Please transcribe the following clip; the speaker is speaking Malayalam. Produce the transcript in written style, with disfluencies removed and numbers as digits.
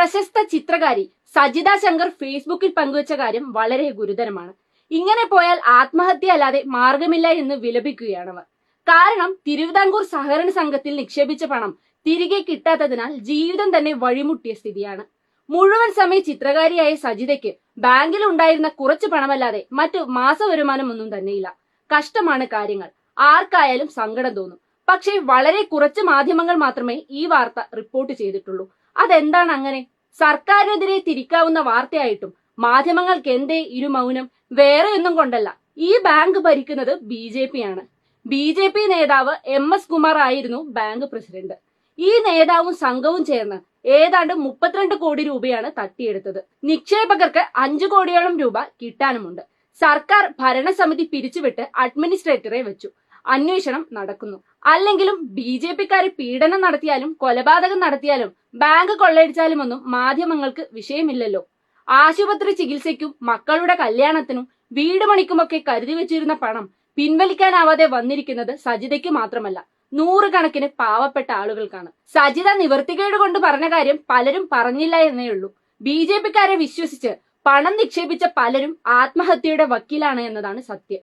പ്രശസ്ത ചിത്രകാരി സജിത ശങ്കർ ഫേസ്ബുക്കിൽ പങ്കുവച്ച കാര്യം വളരെ ഗുരുതരമാണ്. ഇങ്ങനെ പോയാൽ ആത്മഹത്യ അല്ലാതെ മാർഗമില്ല എന്ന് വിലപിക്കുകയാണവർ. കാരണം തിരുവിതാംകൂർ സഹകരണ സംഘത്തിൽ നിക്ഷേപിച്ച പണം തിരികെ കിട്ടാത്തതിനാൽ ജീവിതം തന്നെ വഴിമുട്ടിയ സ്ഥിതിയാണ്. മുഴുവൻ സമയ ചിത്രകാരിയായ സജിതയ്ക്ക് ബാങ്കിൽ ഉണ്ടായിരുന്ന കുറച്ചു പണമല്ലാതെ മറ്റു മാസവരുമാനം ഒന്നും തന്നെയില്ല. കഷ്ടമാണ് കാര്യങ്ങൾ. ആർക്കായാലും സങ്കടം തോന്നും. പക്ഷേ വളരെ കുറച്ച് മാധ്യമങ്ങൾ മാത്രമേ ഈ വാർത്ത റിപ്പോർട്ട് ചെയ്തിട്ടുള്ളൂ. അതെന്താണ് അങ്ങനെ? സർക്കാരിനെതിരെ തിരിക്കാവുന്ന വാർത്തയായിട്ടും മാധ്യമങ്ങൾക്ക് എന്തേ ഇരുമൗനം? വേറെ ഒന്നും കൊണ്ടല്ല, ഈ ബാങ്ക് ഭരിക്കുന്നത് BJP ആണ്. BJP നേതാവ് MS കുമാർ ആയിരുന്നു ബാങ്ക് പ്രസിഡന്റ്. ഈ നേതാവും സംഘവും ചേർന്ന് ഏതാണ്ട് 32 കോടി രൂപയാണ് തട്ടിയെടുത്തത്. നിക്ഷേപകർക്ക് 5 കോടിയോളം രൂപ കിട്ടാനുമുണ്ട്. സർക്കാർ ഭരണസമിതി പിരിച്ചുവിട്ട് അഡ്മിനിസ്ട്രേറ്ററെ വെച്ചു. അന്വേഷണം നടക്കുന്നു. അല്ലെങ്കിലും BJP-ക്കാരെ പീഡനം നടത്തിയാലും കൊലപാതകം നടത്തിയാലും ബാങ്ക് കൊള്ളയടിച്ചാലും ഒന്നും മാധ്യമങ്ങൾക്ക് വിഷയമില്ലല്ലോ. ആശുപത്രി ചികിത്സയ്ക്കും മക്കളുടെ കല്യാണത്തിനും വീട് പണിക്കുമൊക്കെ കരുതി വെച്ചിരുന്ന പണം പിൻവലിക്കാനാവാതെ വന്നിരിക്കുന്നത് സജിതയ്ക്ക് മാത്രമല്ല, നൂറുകണക്കിന് പാവപ്പെട്ട ആളുകൾക്കാണ്. സജിത നിവൃത്തികേട് കൊണ്ട് പറഞ്ഞ കാര്യം പലരും പറഞ്ഞില്ല എന്നേയുള്ളൂ. BJP-ക്കാരെ വിശ്വസിച്ച് പണം നിക്ഷേപിച്ച പലരും ആത്മഹത്യയുടെ വക്കീലാണ് എന്നതാണ് സത്യം.